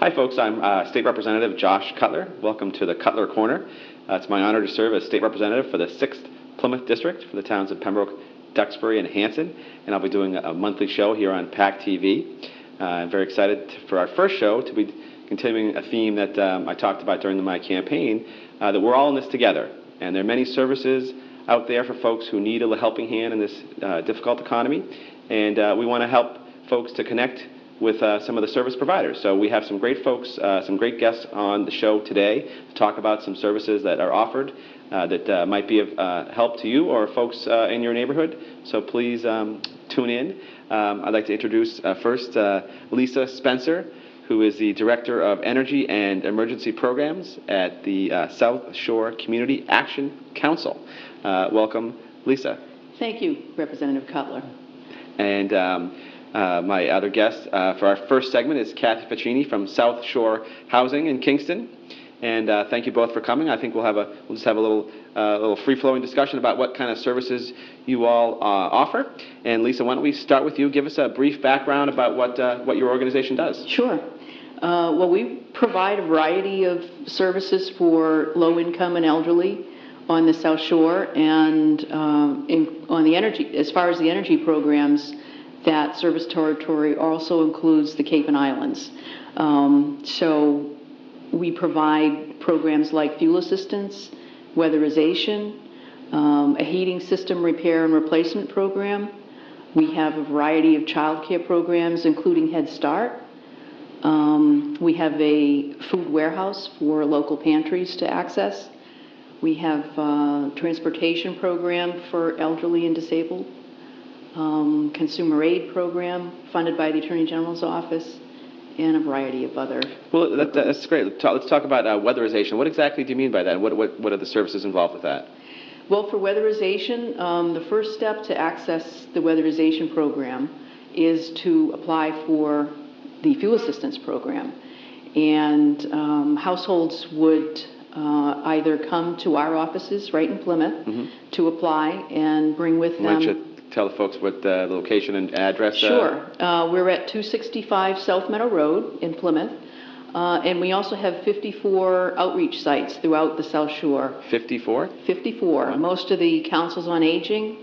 Hi, folks. I'm State Representative Josh Cutler. Welcome to the Cutler Corner. It's my honor to serve as State Representative for the 6th Plymouth District for the towns of Pembroke, Duxbury, and Hanson. And I'll be doing a monthly show here on PAC TV. I'm very excited for our first show to be continuing a theme that I talked about during my campaign, that we're all in this together. And there are many services out there for folks who need a helping hand in this difficult economy. And we want to help folks to connect with some of the service providers. So we have some great folks, some great guests on the show today to talk about some services that are offered that might be of help to you or folks in your neighborhood. So please tune in. I'd like to introduce first Lisa Spencer, who is the Director of Energy and Emergency Programs at the South Shore Community Action Council. Welcome, Lisa. Thank you, Representative Cutler. And my other guest for our first segment is Kathy Faccini from South Shore Housing in Kingston. And thank you both for coming. I think we'll just have a little free-flowing discussion about what kind of services you all offer. And Lisa, why don't we start with you? Give us a brief background about what your organization does. Sure. Well, we provide a variety of services for low-income and elderly on the South Shore, and on the energy, as far as the energy programs, that service territory also includes the Cape and Islands. So we provide programs like fuel assistance, weatherization, a heating system repair and replacement program. We have a variety of child care programs, including Head Start. We have a food warehouse for local pantries to access. We have a transportation program for elderly and disabled. Consumer aid program funded by the Attorney General's office, and a variety of other. Well, that's great. Let's talk about weatherization. What exactly do you mean by that? What are the services involved with that? Well, for weatherization, the first step to access the weatherization program is to apply for the fuel assistance program. And households would either come to our offices right in Plymouth to apply and bring with them. Why don't you tell the folks what the location and address? Sure. We're at 265 South Meadow Road in Plymouth. And we also have 54 outreach sites throughout the South Shore. 54? 54. Wow. Most of the councils on aging,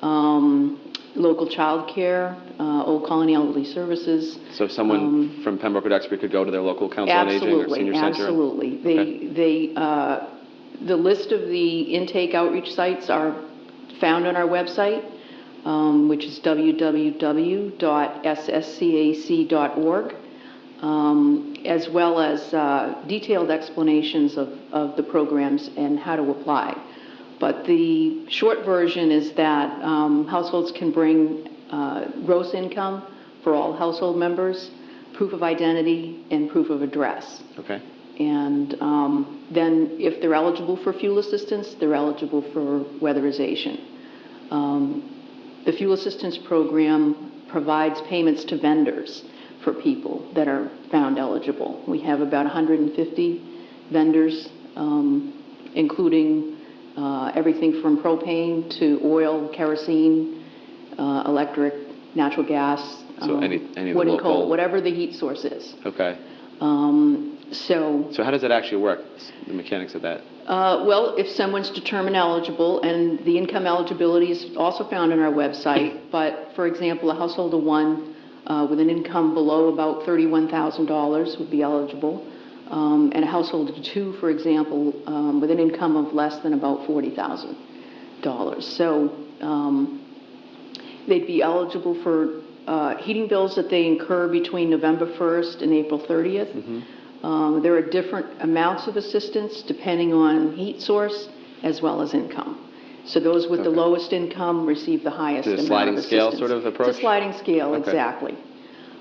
local child care, Old Colony Elderly Services. So someone from Pembroke or Duxbury could go to their local council on aging or senior center? Absolutely. The list of the intake outreach sites are found on our website, which is www.sscac.org, as well as detailed explanations of the programs and how to apply. But the short version is that households can bring gross income for all household members, proof of identity, and proof of address. Okay. And then if they're eligible for fuel assistance, they're eligible for weatherization. The fuel assistance program provides payments to vendors for people that are found eligible. We have about 150 vendors, including everything from propane to oil, kerosene, electric, natural gas, so any wood and coal, whatever the heat source is. Okay. So how does that actually work, the mechanics of that? Well, if someone's determined eligible, and the income eligibility is also found on our website, but for example, a household of one with an income below about $31,000 would be eligible, and a household of two, for example, with an income of less than about $40,000. So they'd be eligible for heating bills that they incur between November 1st and April 30th. There are different amounts of assistance depending on heat source as well as income. So those with the lowest income receive the highest amount of assistance. It's a sliding scale sort of approach? It's a sliding scale, exactly.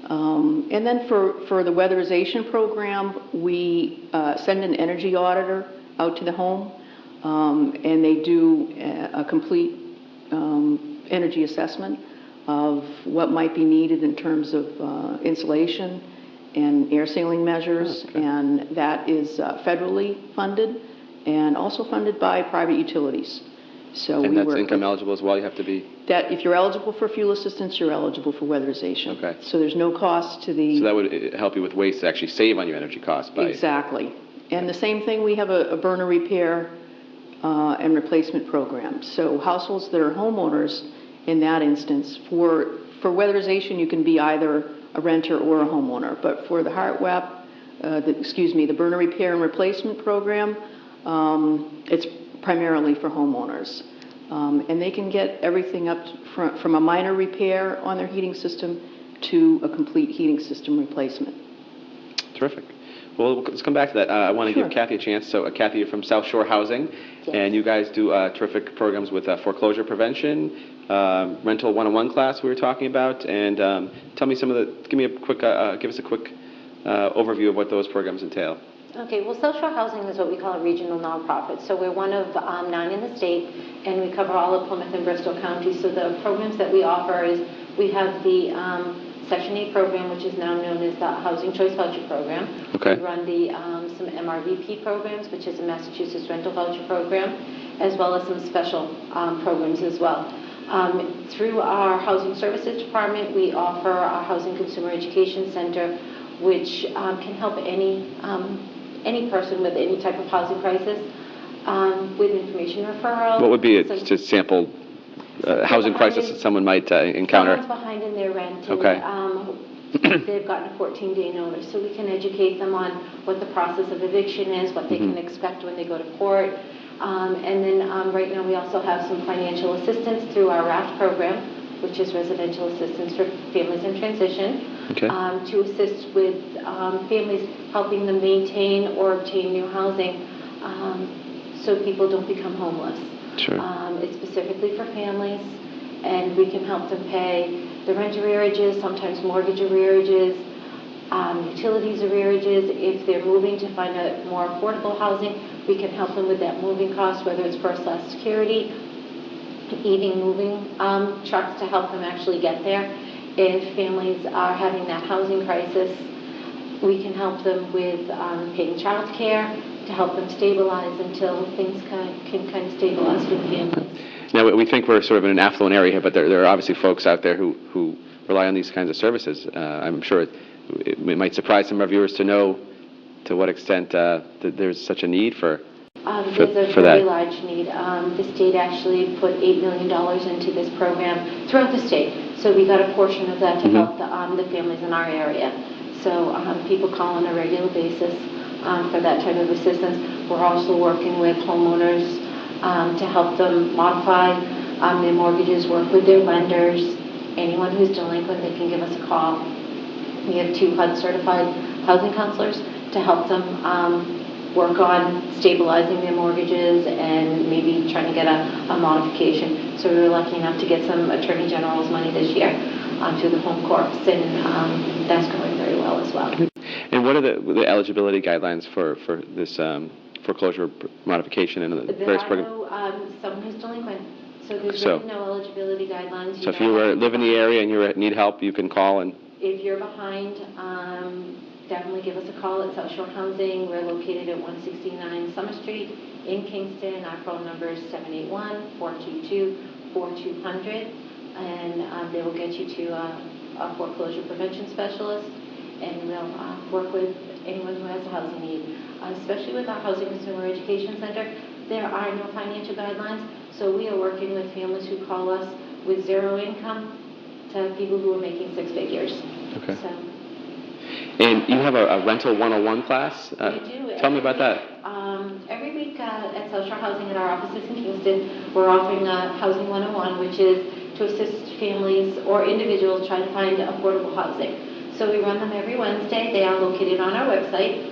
And then for the weatherization program, we send an energy auditor out to the home, and they do a complete energy assessment of what might be needed in terms of insulation and air sealing measures, and that is federally funded and also funded by private utilities. So And we that's work income with eligible as well? You have to be, that. If you're eligible for fuel assistance, you're eligible for weatherization. Okay. So there's no cost to the. so that would help you with waste to actually save on your energy costs by. Exactly. And the same thing, we have a burner repair and replacement program. So households that are homeowners, in that instance, for weatherization, you can be either a renter or a homeowner. But for the the burner repair and replacement program, it's primarily for homeowners. And they can get everything up from a minor repair on their heating system to a complete heating system replacement. Terrific. Well, let's come back to that. I want to Sure. give Kathy a chance. So, Kathy, you're from South Shore Housing, Yes. and you guys do terrific programs with foreclosure prevention, rental 101 class we were talking about, and tell me give us a quick overview of what those programs entail. Okay, well, South Shore Housing is what we call a regional nonprofit. So we're one of 9 in the state, and we cover all of Plymouth and Bristol counties. So the programs that we offer is we have the Section 8 program, which is now known as the Housing Choice Voucher Program. Okay. We run some MRVP programs, which is a Massachusetts Rental Voucher Program, as well as some special programs as well. Through our Housing Services Department, we offer our Housing Consumer Education Center, which can help any person with any type of housing crisis with information referral. What would be just sample housing crisis that someone might encounter? Someone's behind in their rent, and Okay. they've gotten a 14-day notice, so we can educate them on what the process of eviction is, what they can expect when they go to court. And then right now we also have some financial assistance through our RAFT program, which is Residential Assistance for Families in Transition, Okay. to assist with families, helping them maintain or obtain new housing so people don't become homeless. Sure. It's specifically for families, and we can help them pay the rent arrearages, sometimes mortgage arrearages, utilities arrearages. If they're moving to find a more affordable housing, we can help them with that moving cost, whether it's first-class security, even moving trucks to help them actually get there. If families are having that housing crisis, we can help them with paying child care to help them stabilize until things can kind of stabilize for the families. Now, we think we're sort of in an affluent area here, but there are obviously folks out there who rely on these kinds of services. I'm sure it might surprise some of our viewers to know to what extent that there's such a need for There's a for very that. large need. The state actually put $8 million into this program throughout the state. So we got a portion of that to help the families in our area. So people call on a regular basis for that type of assistance. We're also working with homeowners to help them modify their mortgages, work with their lenders. Anyone who's delinquent, they can give us a call. We have 2 HUD-certified housing counselors to help them work on stabilizing their mortgages and maybe trying to get a modification. So we were lucky enough to get some Attorney General's money this year through the Home Corps, and that's going very well as well. And what are the eligibility guidelines for this foreclosure modification and the various programs? There are someone who's delinquent, so there's So- really no eligibility guidelines. So if you live in the area and you need help, you can call and. If you're behind, definitely give us a call at South Shore Housing. We're located at 169 Summer Street in Kingston. Our phone number is 781-422-4200, and they will get you to a foreclosure prevention specialist, and we'll work with anyone who has a housing need. Especially with our Housing Consumer Education Center, there are no financial guidelines, so we are working with families who call us with 0 income to people who are making 6 figures. Okay. So, And you have a rental 101 class? we do. Tell me about that. Every week at South Shore Housing at our offices in Kingston, we're offering Housing 101, which is to assist families or individuals trying to find affordable housing. So we run them every Wednesday. They are located on our website,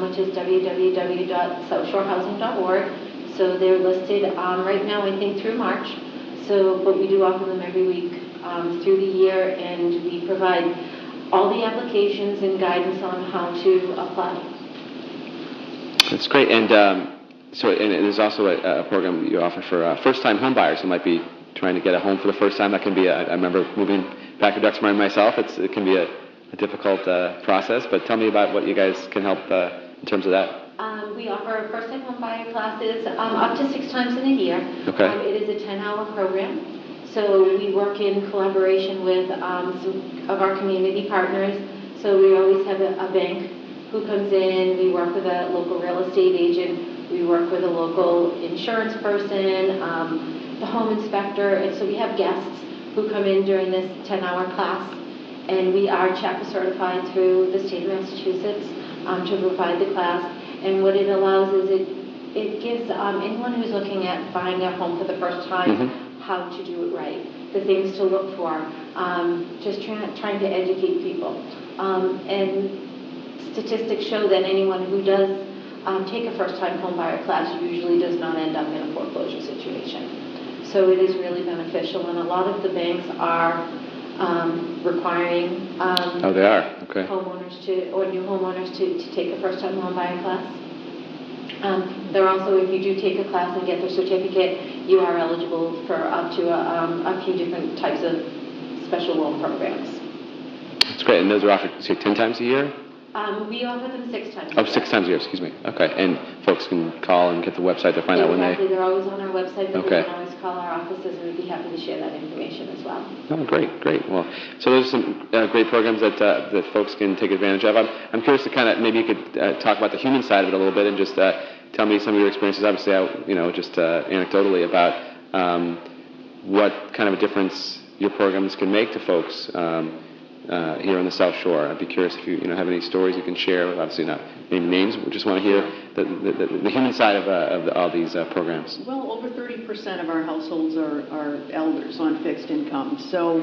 which is www.southshorehousing.org. So they're listed right now, I think, through March. But we do offer them every week through the year, and we provide all the applications and guidance on how to apply. That's great. And so there's also a program you offer for first-time home buyers who might be trying to get a home for the first time. That can be, I remember moving back to Duxbury myself. It can be a difficult process, but tell me about what you guys can help in terms of that. We offer first-time home buyer classes up to 6 times in a year. Okay. It is a 10-hour program. So we work in collaboration with some of our community partners. So we always have a bank who comes in. We work with a local real estate agent. We work with a local insurance person, the home inspector. And so we have guests who come in during this 10-hour class. And we are CHAPA certified through the state of Massachusetts to provide the class. And what it allows is it gives anyone who's looking at buying a home for the first time how to do it right, the things to look for, just trying to educate people. And statistics show that anyone who does take a first-time home buyer class usually does not end up in a foreclosure situation. So it is really beneficial, and a lot of the banks are requiring Oh, they are? Okay. homeowners or new homeowners to take a first-time home buyer class. They're also, if you do take a class and get the certificate, you are eligible for up to a few different types of special loan programs. That's great. And those are offered, say, 10 times a year? We offer them 6 times. Oh, 6 times a year, excuse me. Okay. And folks can call and get the website to find out when they... Exactly. They're always on our website, but Okay. they can always call our offices, and we'd be happy to share that information as well. Oh, great, great. Well, so those are some great programs that that folks can take advantage of. I'm curious to kind of, maybe you could talk about the human side of it a little bit and just tell me some of your experiences, obviously, just anecdotally about what kind of a difference your programs can make to folks here on the South Shore. I'd be curious if you have any stories you can share. Obviously not naming names, we just want to hear the human side of all these programs. Well, over 30% of our households are elders on fixed income. So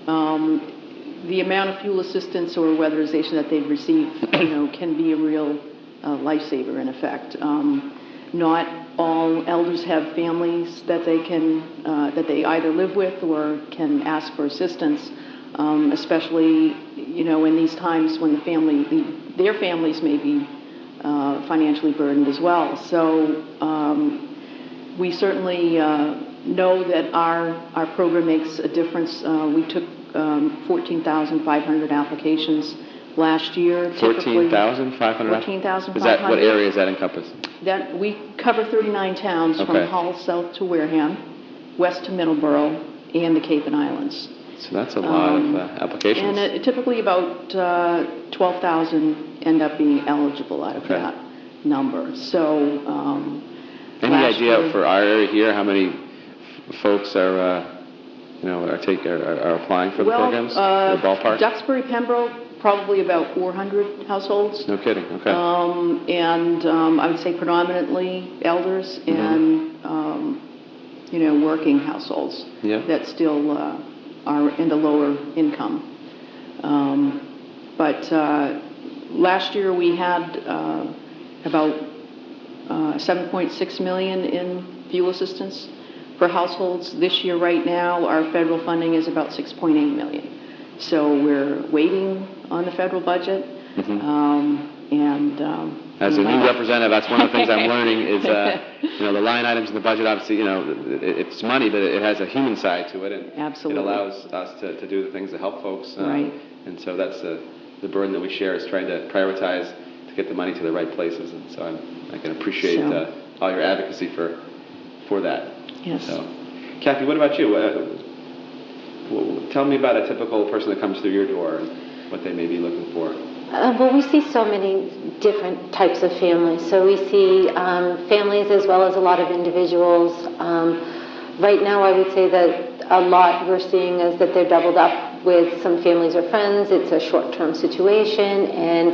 the amount of fuel assistance or weatherization that they've received, can be a real lifesaver in effect. Not all elders have families that they can that they either live with or can ask for assistance, especially in these times when their families may be financially burdened as well. So we certainly know that our program makes a difference. We took 14,500 applications last year. 14,500? 14,500. Is that, what area does that encompass? That we cover 39 towns from Hull south to Wareham, west to Middleborough, and the Cape and Islands. So that's a lot of applications. And typically about 12,000 end up being eligible out of that number. So any idea for our area here how many folks are are applying for the programs? The ballpark? Duxbury, Pembroke, probably about 400 households. No kidding. Okay. And I would say predominantly elders and working households that still are in the lower income. But last year we had about 7.6 million in fuel assistance for households. This year, right now, our federal funding is about 6.8 million. So we're waiting on the federal budget. As a new representative, that's one of the things I'm learning is, the line items in the budget, obviously, it's money, but it has a human side to it. And absolutely. It allows us to do the things that help folks. Right. And so that's the burden that we share, is trying to prioritize to get the money to the right places. And so I can appreciate all your advocacy for that. Yes. So, Kathy, what about you? Tell me about a typical person that comes through your door and what they may be looking for. Well, we see so many different types of families. So we see families as well as a lot of individuals. Right now, I would say that a lot we're seeing is that they're doubled up with some families or friends. It's a short-term situation, and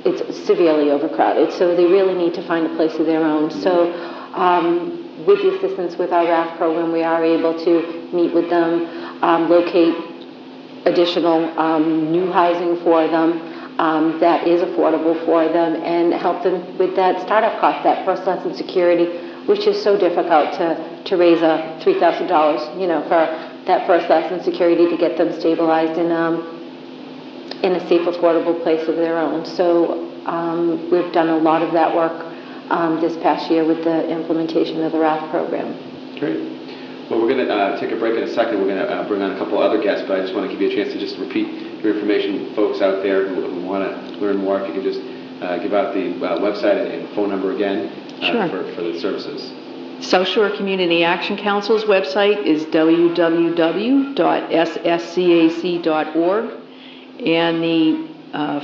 it's severely overcrowded. So they really need to find a place of their own. So with the assistance with our RAF program, we are able to meet with them, locate additional new housing for them that is affordable for them, and help them with that startup cost, that first lesson security, which is so difficult to raise a $3,000, for that first lesson security to get them stabilized in a safe, affordable place of their own. So we've done a lot of that work this past year with the implementation of the RAF program. Great. Well, we're going to take a break in a second. We're going to bring on a couple other guests, but I just want to give you a chance to just repeat your information, folks out there who want to learn more. If you could just give out the website and phone number again Sure. for the services. South Shore Community Action Council's website is www.sscac.org, and the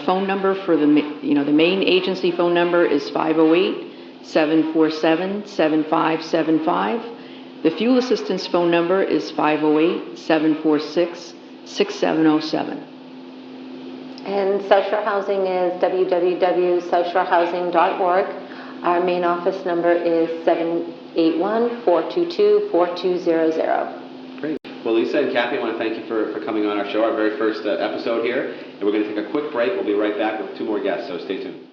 phone number for the main agency phone number is 508-747-7575. The fuel assistance phone number is 508-746-6707. And South Shore Housing is www.southshorehousing.org. Our main office number is 781-422-4200. Great. Well, Lisa and Kathy, I want to thank you for coming on our show, our very first episode here. And we're going to take a quick break. We'll be right back with 2 more guests, so stay tuned.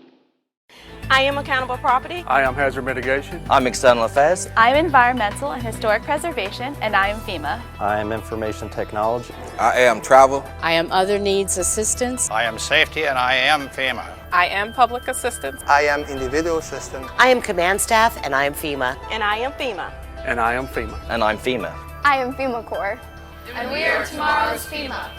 I am Accountable Property. I am Hazard Mitigation. I'm External Affairs. I'm Environmental and Historic Preservation, and I am FEMA. I am Information Technology. I am Travel. I am Other Needs Assistance. I am Safety, and I am FEMA. I am Public Assistance. I am Individual Assistant. I am Command Staff, and I am FEMA. And I am FEMA. And I am FEMA. And I'm FEMA. I am FEMA Corps. And we are tomorrow's FEMA.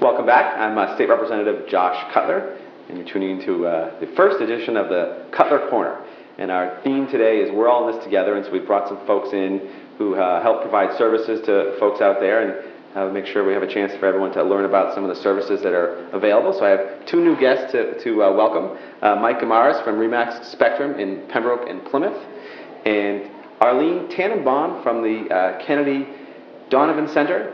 Welcome back. I'm State Representative Josh Cutler, and you're tuning into the first edition of the Cutler Corner. And our theme today is we're all in this together, and so we've brought some folks in who help provide services to folks out there and make sure we have a chance for everyone to learn about some of the services that are available. So I have 2 new guests to welcome. Mike Gamaris from Remax Spectrum in Pembroke and Plymouth, and Arlene Tannenbaum from the Kennedy Donovan Center,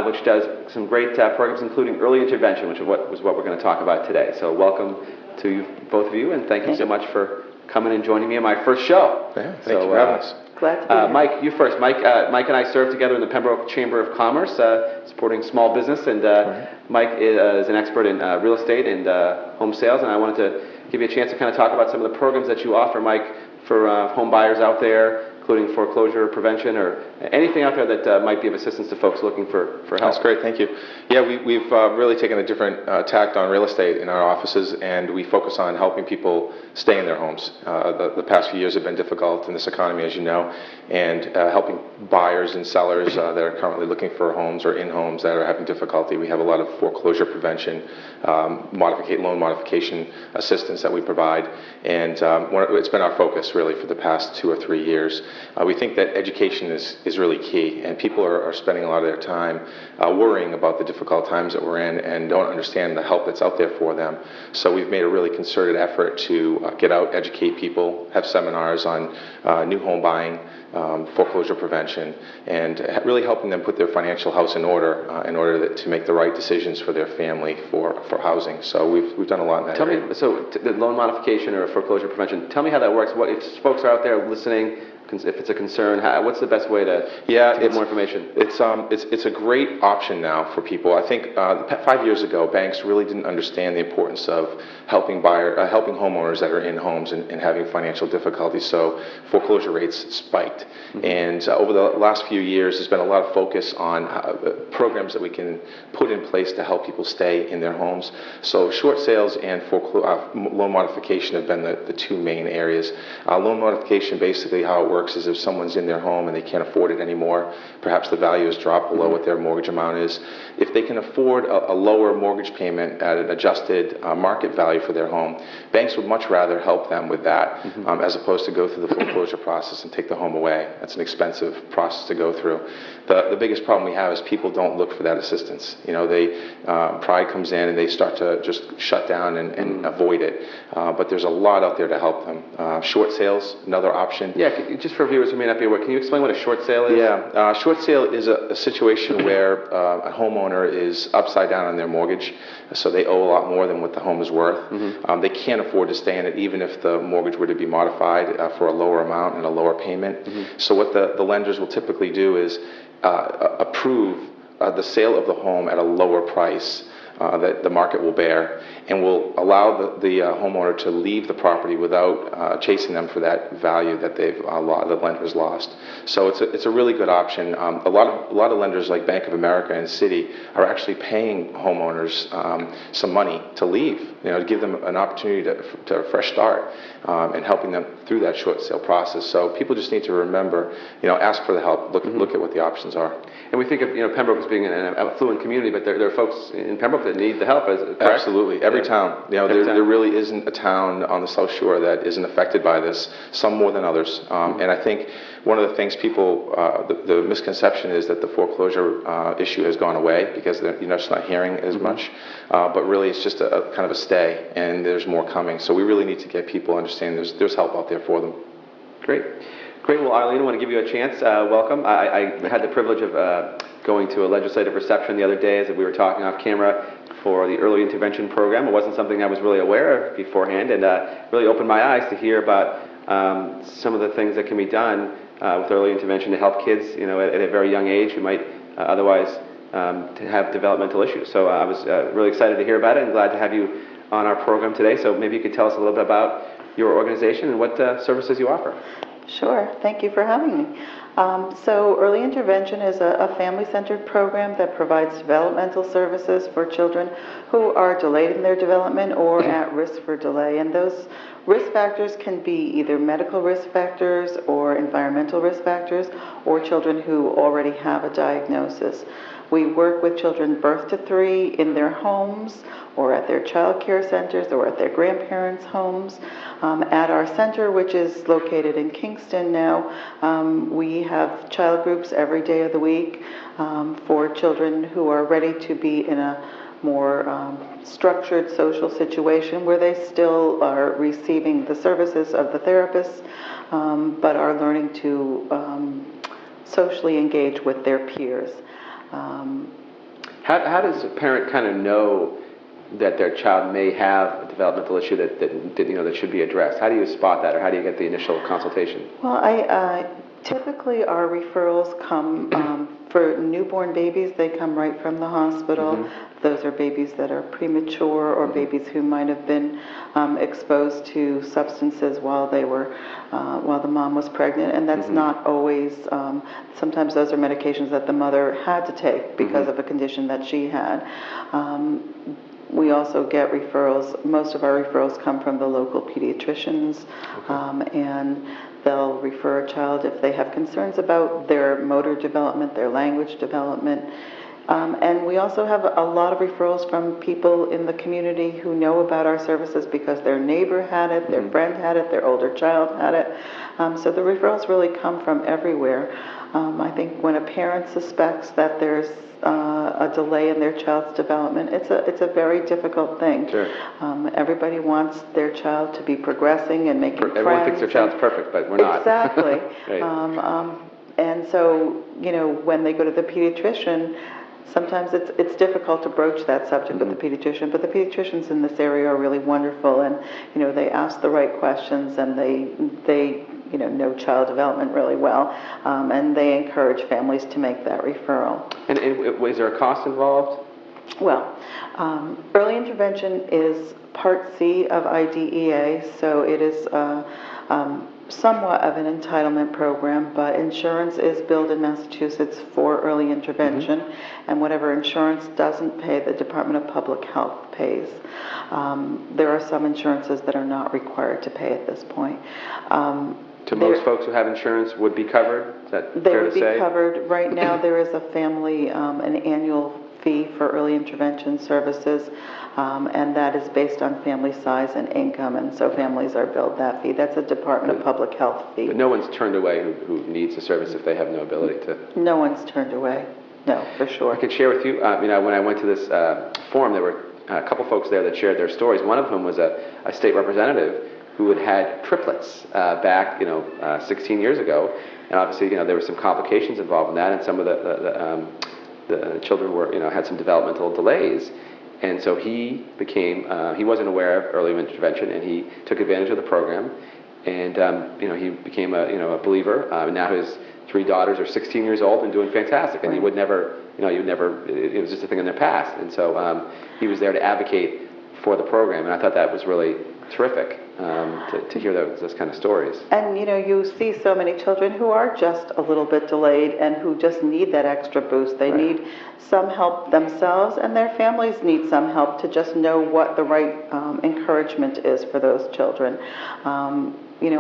which does some great programs, including early intervention, which is what we're going to talk about today. So welcome to you, both of you, and thank you so much for coming and joining me on my first show. Yeah, thank you for having us. Glad to be here. Mike, you first. Mike and I serve together in the Pembroke Chamber of Commerce, supporting small business, and Mike is an expert in real estate and home sales, and I wanted to give you a chance to kind of talk about some of the programs that you offer, Mike, for home buyers out there, including foreclosure prevention or anything out there that might be of assistance to folks looking for help. That's great, thank you. Yeah, we've really taken a different tact on real estate in our offices, and we focus on helping people stay in their homes. The past few years have been difficult in this economy, as you know, and helping buyers and sellers that are currently looking for homes or in homes that are having difficulty. We have a lot of foreclosure prevention, loan modification assistance that we provide, and it's been our focus really for the past 2 or 3 years. We think that education is really key, and people are spending a lot of their time worrying about the difficult times that we're in and don't understand the help that's out there for them. So we've made a really concerted effort to get out, educate people, have seminars on new home buying, foreclosure prevention, and really helping them put their financial house in order to make the right decisions for their family for housing. So we've done a lot in that area. The loan modification or foreclosure prevention, tell me how that works. What if folks are out there listening, if it's a concern, what's the best way to get more information? It's a great option now for people. I think 5 years ago, banks really didn't understand the importance of helping homeowners that are in homes and having financial difficulties. So foreclosure rates spiked. Mm-hmm. And over the last few years, there's been a lot of focus on programs that we can put in place to help people stay in their homes. So short sales and loan modification have been the 2 main areas. Loan modification, basically how it works is if someone's in their home and they can't afford it anymore, perhaps the value has dropped below what their mortgage amount is. If they can afford a lower mortgage payment at an adjusted market value for their home, banks would much rather help them with that as opposed to go through the foreclosure process and take the home away. That's an expensive process to go through. The biggest problem we have is people don't look for that assistance. Pride comes in and they start to just shut down and avoid it. But there's a lot out there to help them. Short sales, another option. Yeah, just for viewers who may not be aware, can you explain what a short sale is? Yeah, short sale is a situation where a homeowner is upside down on their mortgage, so they owe a lot more than what the home is worth. Mm-hmm. They can't afford to stay in it even if the mortgage were to be modified for a lower amount and a lower payment. Mm-hmm. So what the lenders will typically do is approve the sale of the home at a lower price that the market will bear, and will allow the homeowner to leave the property without chasing them for that value that the lender's lost. So it's a really good option. A lot of lenders like Bank of America and Citi are actually paying homeowners some money to leave, to give them an opportunity to a fresh start, and helping them through that short sale process. So people just need to remember, ask for the help, look at what the options are. And we think of Pembroke as being an affluent community, but there are folks in Pembroke that need the help. Correct? Absolutely, every town. There really isn't a town on the South Shore that isn't affected by this. Some more than others. And I think one of the things people, the misconception is that the foreclosure issue has gone away because they're just not hearing as much. But really, it's just a kind of a stay, and there's more coming. So we really need to get people understanding there's help out there for them. Great. Well, Arlene, I want to give you a chance. Welcome. I had the privilege of going to a legislative reception the other day as we were talking off camera for the early intervention program. It wasn't something I was really aware of beforehand, and really opened my eyes to hear about some of the things that can be done with early intervention to help kids, at a very young age who might otherwise to have developmental issues. So I was really excited to hear about it and glad to have you on our program today. So maybe you could tell us a little bit about your organization and what services you offer. Sure. Thank you for having me. So Early Intervention is a family-centered program that provides developmental services for children who are delayed in their development or at risk for delay. And those risk factors can be either medical risk factors or environmental risk factors, or children who already have a diagnosis. We work with children birth to 3 in their homes or at their child care centers or at their grandparents' homes. At our center, which is located in Kingston now, we have child groups every day of the week for children who are ready to be in a more structured social situation where they still are receiving the services of the therapists, but are learning to socially engage with their peers. How does a parent kind of know that their child may have a developmental issue that should be addressed? How do you spot that, or how do you get the initial consultation? Well, typically our referrals come for newborn babies. They come right from the hospital. Mm-hmm. Those are babies that are premature or babies who might have been exposed to substances while the mom was pregnant, and that's not always. Sometimes those are medications that the mother had to take because of a condition that she had. We also get referrals. Most of our referrals come from the local pediatricians, and they'll refer a child if they have concerns about their motor development, their language development. And we also have a lot of referrals from people in the community who know about our services because their neighbor had it, their friend had it, their older child had it. So the referrals really come from everywhere. I think when a parent suspects that there's a delay in their child's development, it's a very difficult thing. Sure. Everybody wants their child to be progressing and making friends. Everyone thinks their child's perfect, but we're not. Exactly. Right. And so, when they go to the pediatrician, sometimes it's difficult to broach that subject with the pediatrician, but the pediatricians in this area are really wonderful, and they ask the right questions, and they know child development really well, and they encourage families to make that referral. And is there a cost involved? Well, early intervention is Part C of IDEA, so it is somewhat of an entitlement program, but insurance is billed in Massachusetts for early intervention, and whatever insurance doesn't pay, the Department of Public Health pays. There are some insurances that are not required to pay at this point. Most folks who have insurance would be covered? Is that fair to say? They would be covered. Right now there is a family, an annual fee for early intervention services, and that is based on family size and income, and so families are billed that fee. That's a Department of Public Health fee. But no one's turned away who needs the service if they have no ability to? No one's turned away. No, for sure. I can share with you, when I went to this forum, there were a couple folks there that shared their stories. One of whom was a state representative who had triplets back, 16 years ago, and obviously, there were some complications involved in that, and some of the children had some developmental delays, and so he wasn't aware of early intervention, and he took advantage of the program, and he became a believer. And now his 3 daughters are 16 years old and doing fantastic, and you would never, it was just a thing in their past. And so he was there to advocate for the program, and I thought that was really terrific to hear those kind of stories. And you see so many children who are just a little bit delayed and who just need that extra boost. They need some help themselves, and their families need some help to just know what the right encouragement is for those children.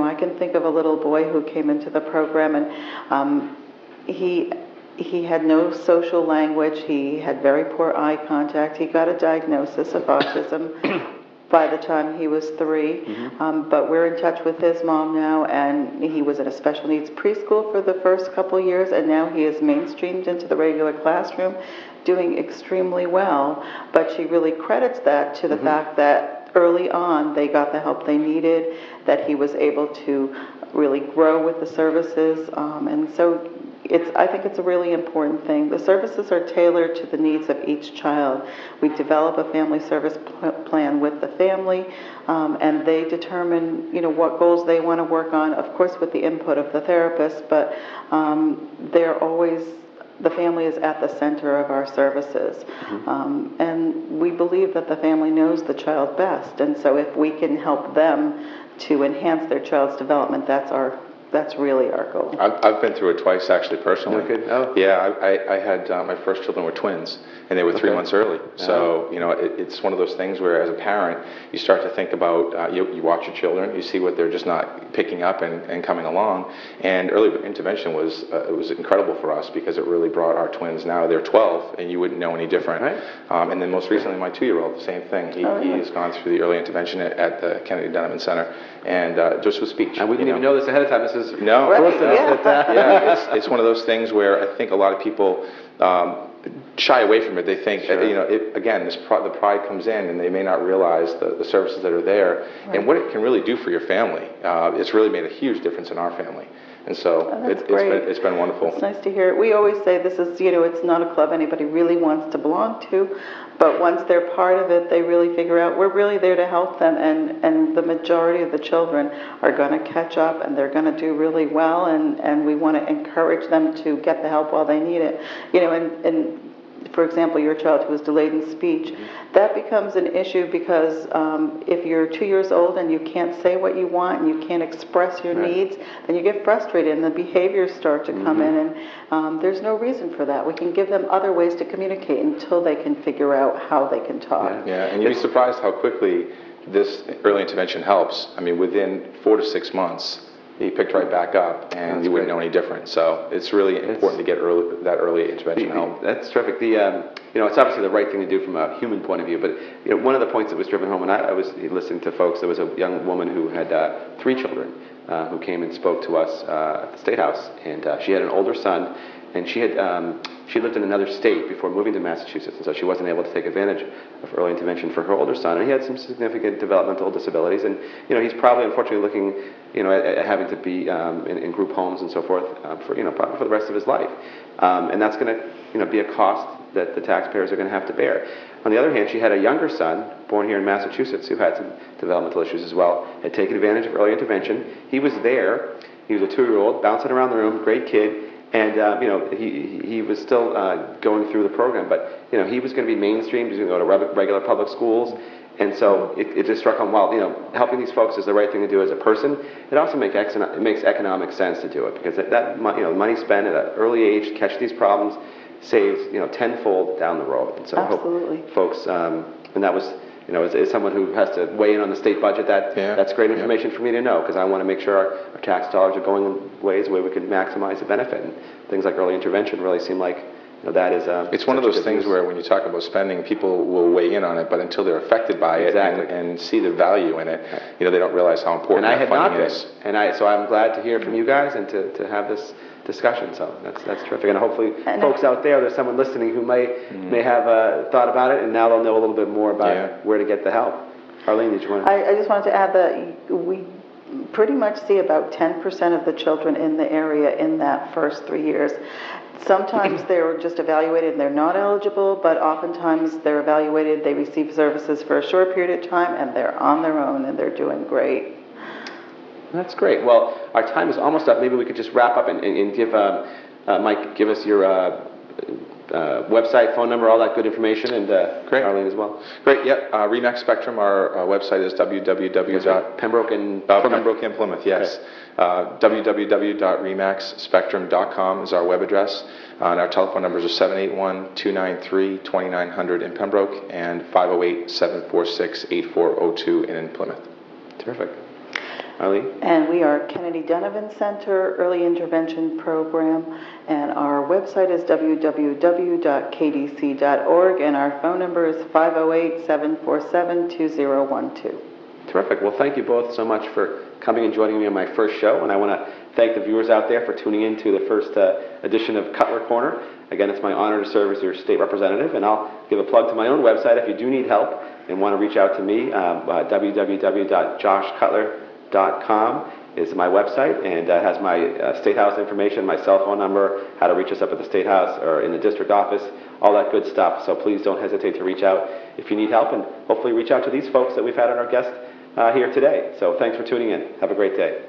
I can think of a little boy who came into the program, and he had no social language. He had very poor eye contact. He got a diagnosis of autism by the time he was 3. But we're in touch with his mom now, and he was in a special needs preschool for the first couple years, and now he is mainstreamed into the regular classroom, doing extremely well. But she really credits that to the fact that early on they got the help they needed, that he was able to really grow with the services, and so I think it's a really important thing. The services are tailored to the needs of each child. We develop a family service plan with the family, and they determine, what goals they want to work on, of course with the input of the therapist, but the family is at the center of our services. And we believe that the family knows the child best, and so if we can help them to enhance their child's development, that's really our goal. I've been through it twice, actually, personally. Okay. Oh. Yeah, I had my first children were twins, and they were 3 months early. So, it's one of those things where, as a parent, you start to think about, you watch your children, you see what they're just not picking up and coming along. And early intervention was incredible for us because it really brought our twins. Now they're 12, and you wouldn't know any different. Right. And then most recently, my 2-year-old, the same thing. He has gone through the early intervention at the Kennedy Dunham Center, and just with speech. And we didn't even know this ahead of time. This is it's one of those things where I think a lot of people shy away from it. They think, the pride comes in, and they may not realize the services that are there and what it can really do for your family. It's really made a huge difference in our family. And so it's been wonderful. It's nice to hear it. We always say this is, it's not a club anybody really wants to belong to, but once they're part of it, they really figure out we're really there to help them, and the majority of the children are going to catch up, and they're going to do really well, and we want to encourage them to get the help while they need it. And for example, your child who was delayed in speech, that becomes an issue because if you're 2 years old and you can't say what you want and you can't express your needs, then you get frustrated and the behaviors start to come in, and there's no reason for that. We can give them other ways to communicate until they can figure out how they can talk. Yeah, and you'd be surprised how quickly this early intervention helps. I mean, within 4 to 6 months, he picked right back up, and you wouldn't know any different. So it's really important to get that early intervention help. That's terrific. It's obviously the right thing to do from a human point of view, but one of the points that was driven home when I was listening to folks, there was a young woman who had 3 children who came and spoke to us at the State House, and she had an older son, and she lived in another state before moving to Massachusetts, and so she wasn't able to take advantage of early intervention for her older son, and he had some significant developmental disabilities, and he's probably unfortunately looking at having to be in group homes and so forth probably for the rest of his life, and that's going to be a cost that the taxpayers are going to have to bear. On the other hand, she had a younger son born here in Massachusetts who had some developmental issues as well, had taken advantage of early intervention. He was there. He was a 2-year-old bouncing around the room, great kid. And, he was still going through the program, but, he was going to be mainstreamed. He was going to go to regular public schools. And so it just struck him, helping these folks is the right thing to do as a person. It also makes economic sense to do it because that money spent at an early age to catch these problems saves, tenfold down the road. And so Absolutely. I hope folks, and that was, as someone who has to weigh in on the state budget, that's great information for me to know because I want to make sure our tax dollars are going in ways where we can maximize the benefit. And things like early intervention really seem like that is. It's one of those things where when you talk about spending, people will weigh in on it, but until they're affected by it and see the value in it, they don't realize how important that funding is. So I'm glad to hear from you guys and to have this discussion. So that's terrific. And hopefully folks out there's someone listening who may have thought about it, and now they'll know a little bit more about where to get the help. Arlene, did you want to? I just wanted to add that we pretty much see about 10% of the children in the area in that first 3 years. Sometimes they're just evaluated and they're not eligible, but oftentimes they're evaluated, they receive services for a short period of time, and they're on their own and they're doing great. That's great. Well, our time is almost up. Maybe we could just wrap up and give Mike, give us your website, phone number, all that good information, and Great. Arlene as well. Great, yeah. Remax Spectrum, our website is www. Pembroke and Pembroke and Plymouth, yes. www.remaxspectrum.com is our web address. And our telephone numbers are 781-293-2900 in Pembroke and 508-746-8402 in Plymouth. Terrific. Arlene? And we are Kennedy Donovan Center Early Intervention Program, and our website is www.kdc.org, and our phone number is 508-747-2012. Terrific. Well, thank you both so much for coming and joining me on my first show, and I want to thank the viewers out there for tuning in to the first edition of Cutler Corner. Again, it's my honor to serve as your state representative, and I'll give a plug to my own website if you do need help and want to reach out to me. www.joshcutler.com is my website, and it has my State House information, my cell phone number, how to reach us up at the State House or in the district office, all that good stuff. So please don't hesitate to reach out if you need help, and hopefully reach out to these folks that we've had on our guest here today. So thanks for tuning in. Have a great day.